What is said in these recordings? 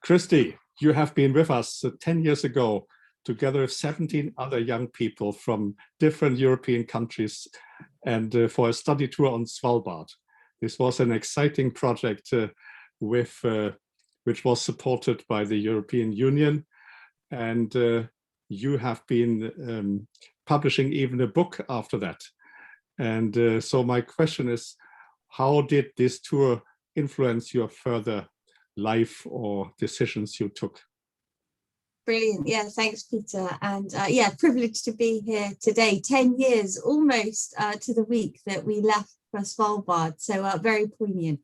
Christy, you have been with us 10 years ago, together with 17 other young people from different European countries, and for a study tour on Svalbard. This was an exciting project which was supported by the European Union, and you have been publishing even a book after that. And so my question is, how did this tour influence your further life or decisions you took? Brilliant. Yeah, thanks, Peter. And yeah, privileged to be here today, 10 years almost to the week that we left for Svalbard. So very poignant.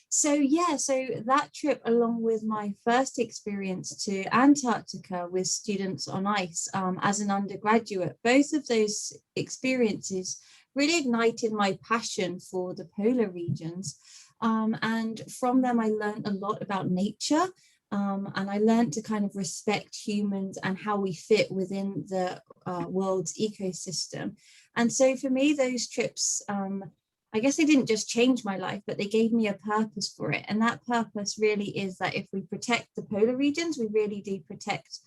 So yeah, so that trip, along with my first experience to Antarctica with students on ice as an undergraduate, both of those experiences really ignited my passion for the polar regions. And from them, I learned a lot about nature. And I learned to kind of respect humans and how we fit within the world's ecosystem. And so for me, those trips, I guess they didn't just change my life, but they gave me a purpose for it. And that purpose really is that if we protect the polar regions, we really do protect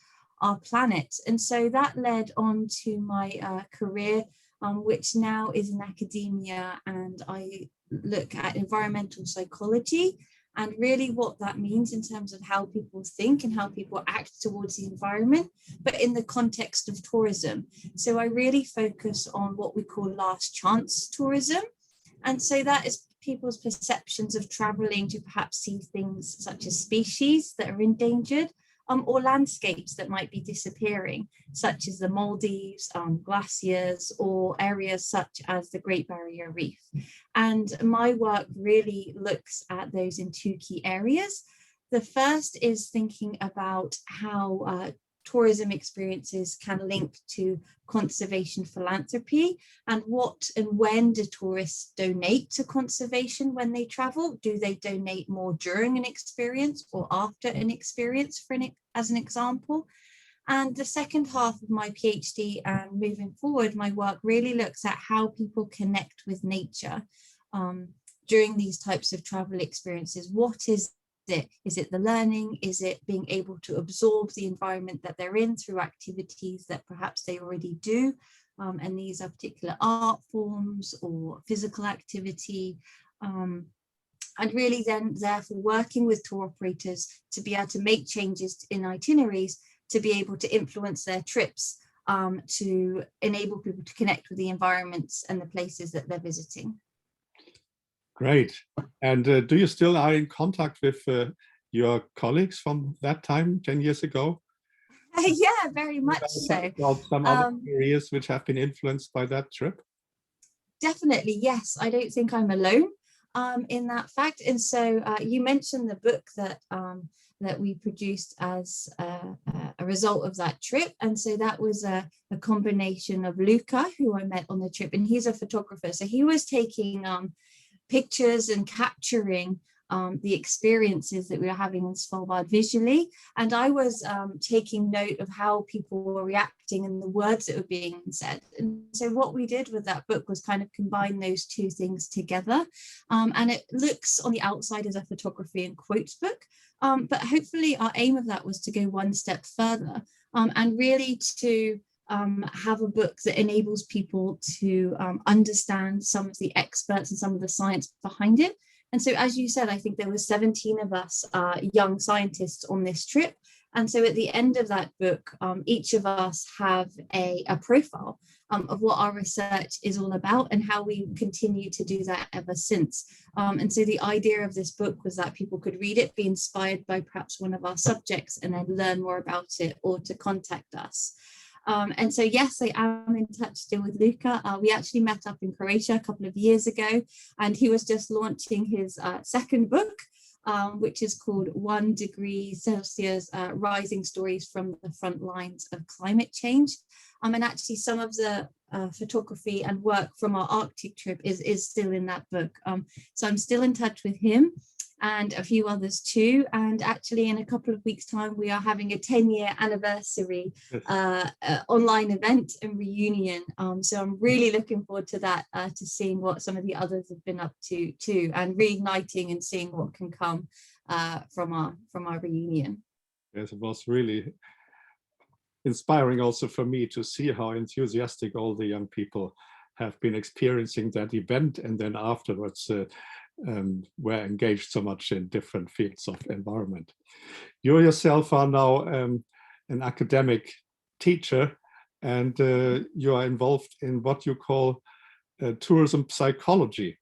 our planet. And so that led on to my career, which now is in academia, and I look at environmental psychology and really what that means in terms of how people think and how people act towards the environment, but in the context of tourism. So I really focus on what we call last chance tourism. And so that is people's perceptions of traveling to perhaps see things such as species that are endangered, or landscapes that might be disappearing, such as the Maldives, glaciers, or areas such as the Great Barrier Reef. And my work really looks at those in two key areas. The first is thinking about how tourism experiences can link to conservation philanthropy, and what and when do tourists donate to conservation when they travel? Do they donate more during an experience or after an experience, as an example? And the second half of my PhD and moving forward, my work really looks at how people connect with nature during these types of travel experiences. What is it? Is it the learning? Is it being able to absorb the environment that they're in through activities that perhaps they already do? And these are particular art forms or physical activity. And really then therefore working with tour operators to be able to make changes in itineraries to be able to influence their trips to enable people to connect with the environments and the places that they're visiting. Great. And do you still are in contact with your colleagues from that time, 10 years ago? Yeah, very much so. Some other areas which have been influenced by that trip? Definitely, yes. I don't think I'm alone in that fact. And so you mentioned the book that that we produced as a result of that trip. And so that was a combination of Luca, who I met on the trip, and he's a photographer. So he was taking pictures and capturing the experiences that we were having in Svalbard visually. And I was taking note of how people were reacting and the words that were being said. And so what we did with that book was kind of combine those two things together. And it looks on the outside as a photography and quotes book. But hopefully our aim of that was to go one step further and really to have a book that enables people to understand some of the experts and some of the science behind it. And so, as you said, I think there were 17 of us young scientists on this trip. And so at the end of that book, each of us have a profile of what our research is all about and how we continue to do that ever since. And so the idea of this book was that people could read it, be inspired by perhaps one of our subjects, and then learn more about it or to contact us. And so, yes, I am in touch still with Luca. We actually met up in Croatia a couple of years ago, and he was just launching his second book, which is called 1 degree Celsius, Rising Stories from the Front Lines of Climate Change. And actually some of the photography and work from our Arctic trip is still in that book. So I'm still in touch with him. and a few others too. And actually in a couple of weeks' time, we are having a 10-year anniversary online event and reunion. So I'm really looking forward to that, to seeing what some of the others have been up to too, and reigniting and seeing what can come from our reunion. Yes, it was really inspiring also for me to see how enthusiastic all the young people have been experiencing that event, and then afterwards were engaged so much in different fields of environment. You yourself are now an academic teacher, and you are involved in what you call tourism psychology.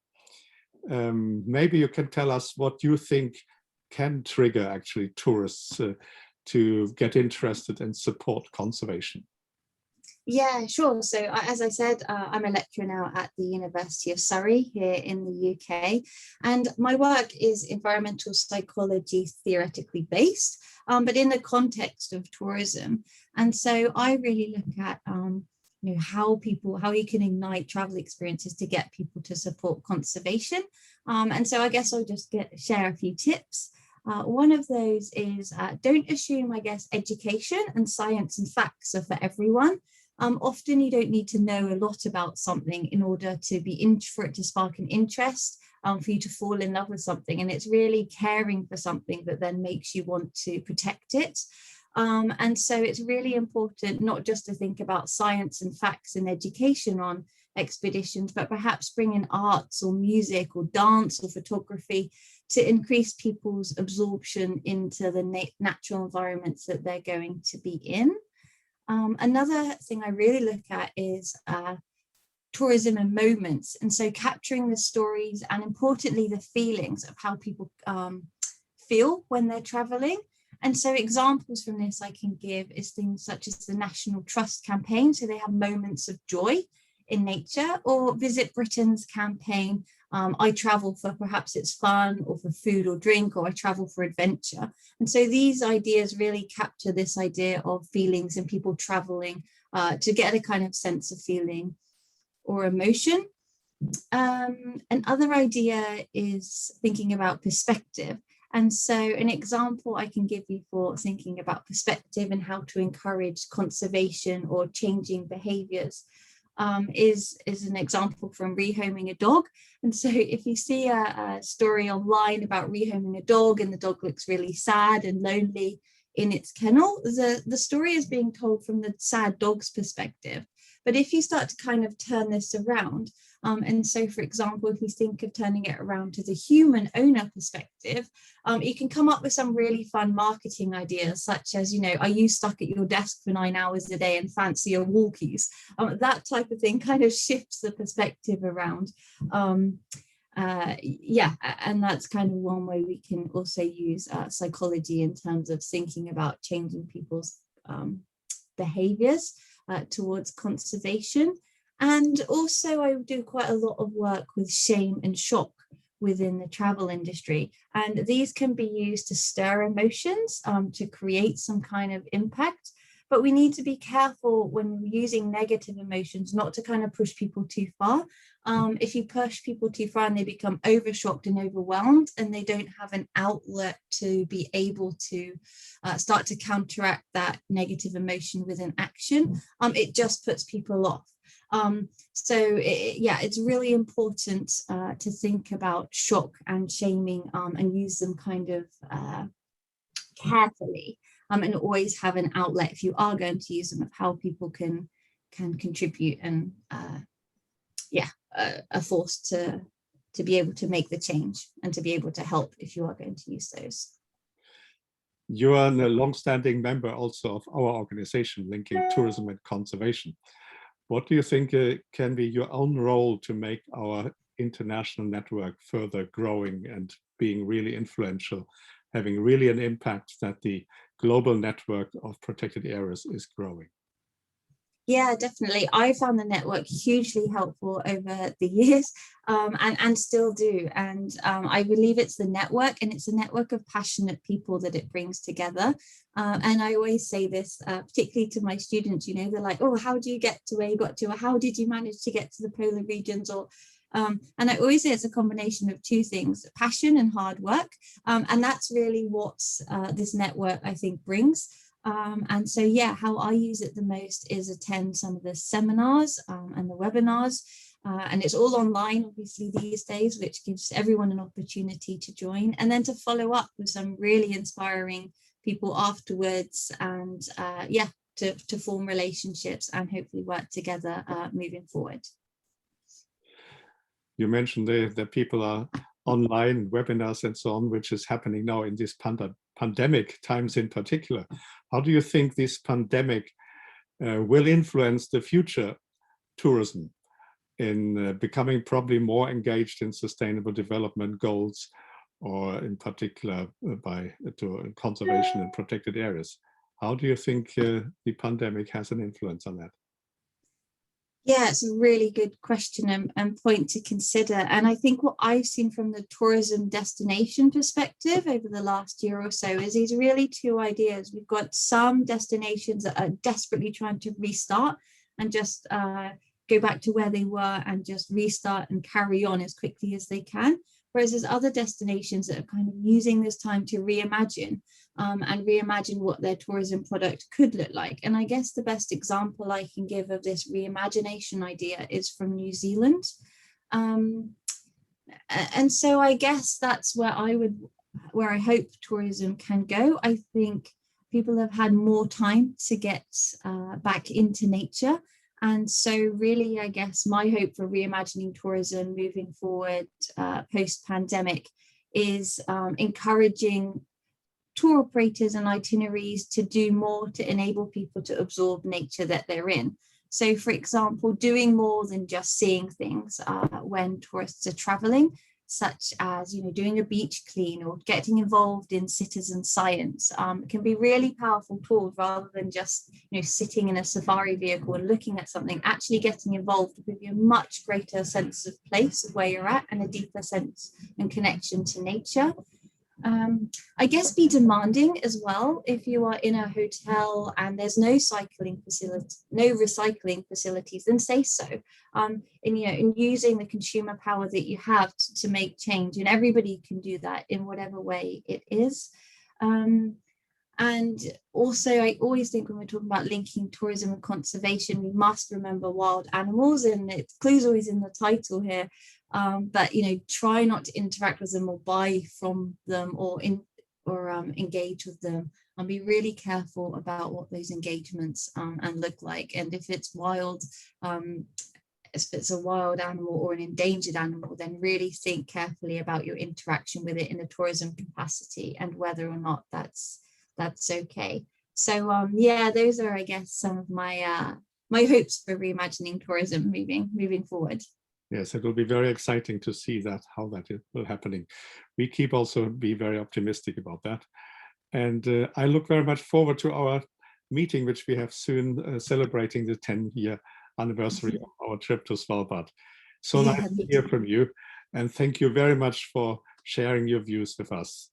Maybe you can tell us what you think can trigger actually tourists to get interested and support conservation. Yeah, sure. So as I said, I'm a lecturer now at the University of Surrey here in the UK, and my work is environmental psychology theoretically based, but in the context of tourism. And so I really look at how you can ignite travel experiences to get people to support conservation. And so I guess I'll just share a few tips. One of those is don't assume, I guess, education and science and facts are for everyone. Often you don't need to know a lot about something in order to for it to spark an interest, for you to fall in love with something. And it's really caring for something that then makes you want to protect it. And so it's really important not just to think about science and facts and education on expeditions, but perhaps bring in arts or music or dance or photography to increase people's absorption into the natural environments that they're going to be in. Another thing I really look at is tourism and moments. And so capturing the stories and importantly, the feelings of how people feel when they're traveling. And so examples from this I can give is things such as the National Trust campaign. So they have moments of joy in nature, or Visit Britain's campaign. I travel for perhaps it's fun or for food or drink, or I travel for adventure. And so these ideas really capture this idea of feelings and people traveling to get a kind of sense of feeling or emotion. Another idea is thinking about perspective. And so an example I can give you for thinking about perspective and how to encourage conservation or changing behaviors is an example from rehoming a dog. And so if you see a story online about rehoming a dog and the dog looks really sad and lonely in its kennel, the story is being told from the sad dog's perspective. But if you start to kind of turn this around, and so, for example, if you think of turning it around to the human owner perspective, you can come up with some really fun marketing ideas, such as, are you stuck at your desk for 9 hours a day and fancy your walkies? That type of thing kind of shifts the perspective around. And that's kind of one way we can also use psychology in terms of thinking about changing people's behaviors towards conservation. And also I do quite a lot of work with shame and shock within the travel industry. And these can be used to stir emotions, to create some kind of impact. But we need to be careful when we're using negative emotions, not to kind of push people too far. If you push people too far and they become overshocked and overwhelmed and they don't have an outlet to be able to start to counteract that negative emotion with an action, it just puts people off. It's really important to think about shock and shaming and use them kind of carefully, and always have an outlet if you are going to use them of how people can contribute and a force to be able to make the change and to be able to help if you are going to use those. You are a long-standing member also of our organization linking tourism and conservation. What do you think can be your own role to make our international network further growing and being really influential, having really an impact that the global network of protected areas is growing? Yeah, definitely. I found the network hugely helpful over the years, and still do. And I believe it's the network, and it's a network of passionate people that it brings together. And I always say this, particularly to my students, they're like, oh, how do you get to where you got to? Or how did you manage to get to the polar regions? Or And I always say it's a combination of two things, passion and hard work. And that's really what this network, I think, brings. And so, yeah, how I use it the most is attend some of the seminars and the webinars. And it's all online, obviously, these days, which gives everyone an opportunity to join, and then to follow up with some really inspiring people afterwards, and yeah, to form relationships and hopefully work together moving forward. You mentioned that people are online, webinars and so on, which is happening now in these pandemic times in particular. How do you think this pandemic will influence the future tourism in becoming probably more engaged in sustainable development goals, or in particular to conservation and protected areas? How do you think the pandemic has an influence on that? Yeah, it's a really good question and point to consider. And I think what I've seen from the tourism destination perspective over the last year or so is these really two ideas. We've got some destinations that are desperately trying to restart and just go back to where they were and just restart and carry on as quickly as they can. Whereas there's other destinations that are kind of using this time to reimagine and reimagine what their tourism product could look like. And I guess the best example I can give of this reimagination idea is from New Zealand. And so I guess that's where I hope tourism can go. I think people have had more time to get back into nature. And so really, I guess my hope for reimagining tourism moving forward post-pandemic is encouraging tour operators and itineraries to do more to enable people to absorb nature that they're in. So, for example, doing more than just seeing things when tourists are traveling, such as, you know, doing a beach clean or getting involved in citizen science can be really powerful tools, rather than just, you know, sitting in a safari vehicle and looking at something. Actually getting involved will give you a much greater sense of place of where you're at and a deeper sense and connection to nature. I guess be demanding as well. If you are in a hotel and there's no recycling facilities, then say so. And, you know, in using the consumer power that you have to make change, and everybody can do that in whatever way it is. And also, I always think when we're talking about linking tourism and conservation, we must remember wild animals, and the clue's always in the title here. But, you know, try not to interact with them or buy from them or engage with them, and be really careful about what those engagements and look like. And if it's wild, if it's a wild animal or an endangered animal, then really think carefully about your interaction with it in a tourism capacity and whether or not that's okay. So yeah, those are, I guess, some of my my hopes for reimagining tourism moving forward. Yes, it will be very exciting to see how that will happening. We keep also be very optimistic about that. And I look very much forward to our meeting, which we have soon, celebrating the 10-year anniversary of our trip to Svalbard. So nice to hear from you. And thank you very much for sharing your views with us.